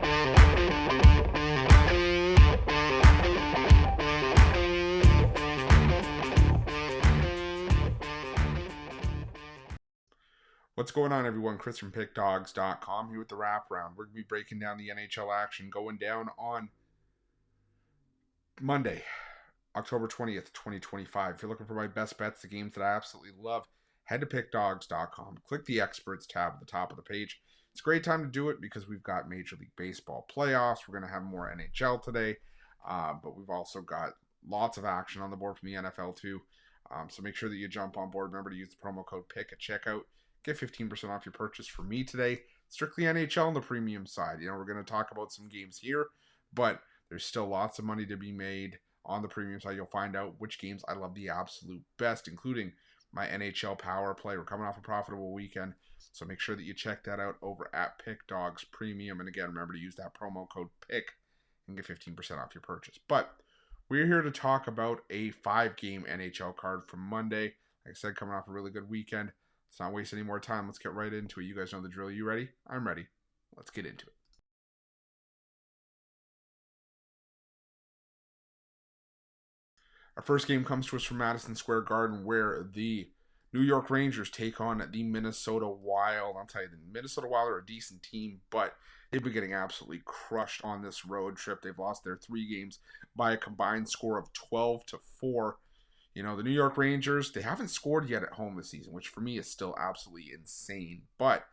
What's going on, everyone? Chris from Pickdawgz.com here with the Wraparound. We're going to be breaking down the NHL action going down on Monday, October 20th, 2025. If you're looking for my best bets, the games that I absolutely love, head to Pickdawgz.com. Click the Experts tab at the top of the page. It's a great time to do it because we've got Major League Baseball playoffs. We're going to have more NHL today, but we've also got lots of action on the board from the NFL too. So make sure that you jump on board. Remember to use the promo code PICK at checkout. Get 15% off your purchase from me today. Strictly NHL on the premium side. You know, we're going to talk about some games here, but there's still lots of money to be made on the premium side. You'll find out which games I love the absolute best, including my NHL power play. We're coming off a profitable weekend, so make sure that you check that out over at Pickdawgz Premium. And again, remember to use that promo code PICK and get 15% off your purchase. But we're here to talk about a 5-game NHL card from Monday. Like I said, coming off a really good weekend. Let's not waste any more time. Let's get right into it. You guys know the drill. You ready? I'm ready. Let's get into it. Our first game comes to us from Madison Square Garden, where the New York Rangers take on the Minnesota Wild. I'll tell you, the Minnesota Wild are a decent team, but they've been getting absolutely crushed on this road trip. They've lost their 3 games by a combined score of 12-4. You know, the New York Rangers, they haven't scored yet at home this season, which for me is still absolutely insane. But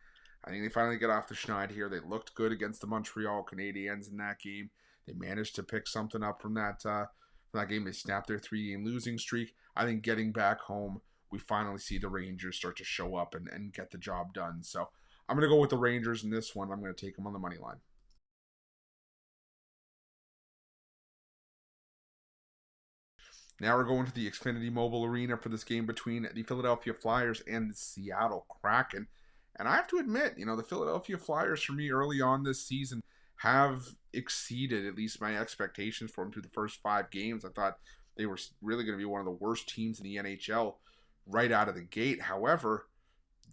I think they finally get off the schneid here. They looked good against the Montreal Canadiens in that game. They managed to pick something up from that game. They snapped their 3-game losing streak. I think getting back home, we finally see the Rangers start to show up and get the job done. So I'm going to go with the Rangers in this one. I'm going to take them on the money line. Now we're going to the Xfinity Mobile Arena for this game between the Philadelphia Flyers and the Seattle Kraken. And I have to admit, you know, the Philadelphia Flyers for me early on this season have exceeded at least my expectations for them through the first 5 games. I thought they were really going to be one of the worst teams in the NHL right out of the gate. However,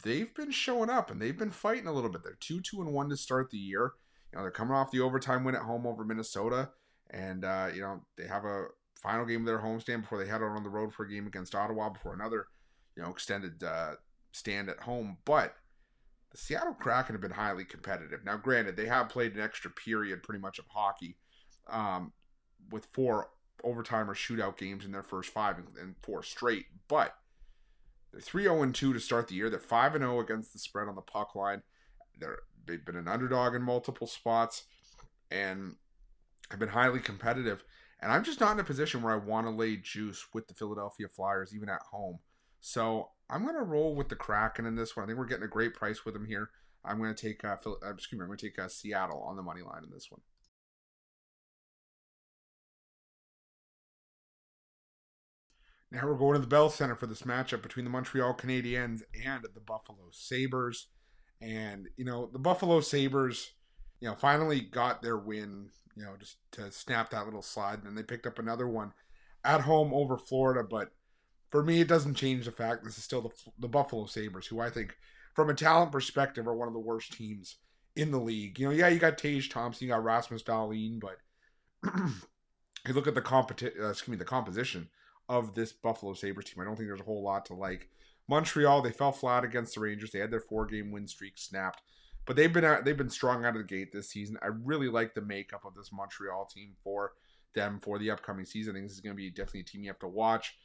they've been showing up and they've been fighting a little bit. They're 2-1 to start the year. You know, they're coming off the overtime win at home over Minnesota. And, you know, they have a final game of their homestand before they head out on the road for a game against Ottawa before another, you know, extended stand at home. But the Seattle Kraken have been highly competitive. Now, granted, they have played an extra period pretty much of hockey with 4 overtime or shootout games in their first 5 and 4 straight. But they're 3-0-2 to start the year. They're 5-0 against the spread on the puck line. They've been an underdog in multiple spots and have been highly competitive. And I'm just not in a position where I want to lay juice with the Philadelphia Flyers, even at home. So I'm going to roll with the Kraken in this one. I think we're getting a great price with them here. I'm going to take Seattle on the money line in this one. Now we're going to the Bell Center for this matchup between the Montreal Canadiens and the Buffalo Sabres. And, you know, the Buffalo Sabres, you know, finally got their win, you know, just to snap that little slide. And then they picked up another one at home over Florida. But for me, it doesn't change the fact this is still the Buffalo Sabres, who I think, from a talent perspective, are one of the worst teams in the league. You know, yeah, you got Tage Thompson, you got Rasmus Dahlin, but you look at the composition of this Buffalo Sabres team. I don't think there's a whole lot to like. Montreal, they fell flat against the Rangers. They had their 4-game win streak snapped. But they've been strong out of the gate this season. I really like the makeup of this Montreal team for them for the upcoming season. I think this is going to be definitely a team you have to watch.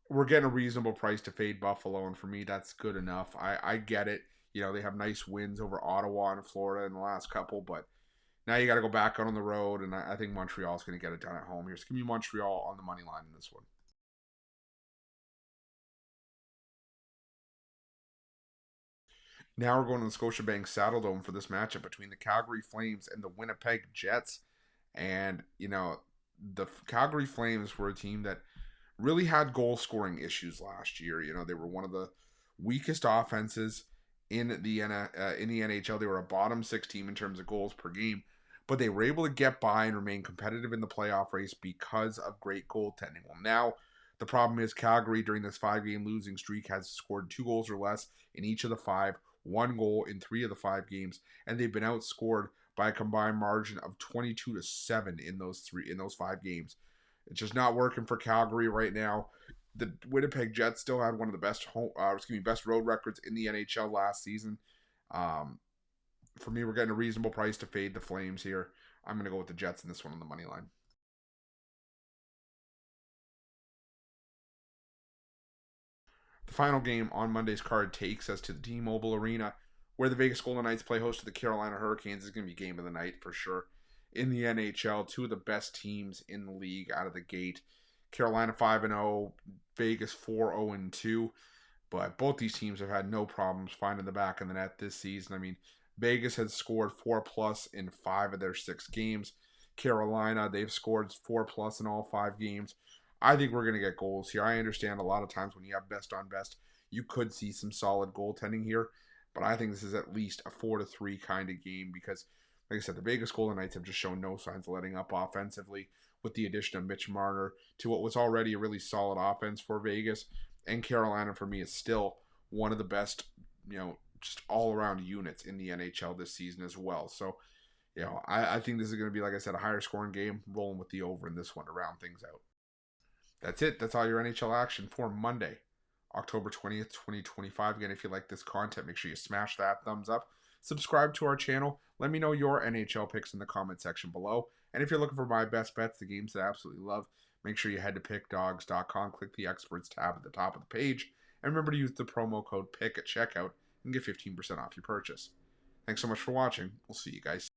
We're getting a reasonable price to fade Buffalo, and for me, that's good enough. I get it. You know, they have nice wins over Ottawa and Florida in the last couple, but now you got to go back out on the road, and I think Montreal is going to get it done at home here. So give me Montreal on the money line in this one. Now we're going to the Scotiabank Saddledome for this matchup between the Calgary Flames and the Winnipeg Jets. And, you know, the Calgary Flames were a team that really had goal scoring issues last year. You know, they were one of the weakest offenses in the NHL. They were a bottom 6 team in terms of goals per game, but they were able to get by and remain competitive in the playoff race because of great goaltending. Well, now the problem is Calgary during this 5-game losing streak has scored 2 goals or less in each of the 5, 1 goal in 3 of the 5 games, and they've been outscored by a combined margin of 22-7 in those 5 games. It's just not working for Calgary right now. The Winnipeg Jets still had one of the best road records in the NHL last season. For me, we're getting a reasonable price to fade the Flames here. I'm going to go with the Jets in this one on the money line. The final game on Monday's card takes us to the T-Mobile Arena, where the Vegas Golden Knights play host to the Carolina Hurricanes. Is going to be game of the night for sure. In the NHL, two of the best teams in the league out of the gate. Carolina 5-0, Vegas 4-0-2. But both these teams have had no problems finding the back of the net this season. I mean, Vegas has scored 4+ in 5 of their 6 games. Carolina, they've scored 4+ in all 5 games. I think we're going to get goals here. I understand a lot of times when you have best on best, you could see some solid goaltending here. But I think this is at least a 4-3 kind of game because, like I said, the Vegas Golden Knights have just shown no signs of letting up offensively with the addition of Mitch Marner to what was already a really solid offense for Vegas. And Carolina, for me, is still one of the best, just all-around units in the NHL this season as well. So, I think this is going to be, like I said, a higher scoring game, rolling with the over in this one to round things out. That's it. That's all your NHL action for Monday, October 20th, 2025. Again, if you like this content, make sure you smash that thumbs up. Subscribe to our channel. Let me know your NHL picks in the comment section below. And if you're looking for my best bets, the games that I absolutely love, make sure you head to pickdawgz.com, click the experts tab at the top of the page, and remember to use the promo code PICK at checkout and get 15% off your purchase. Thanks so much for watching. We'll see you guys.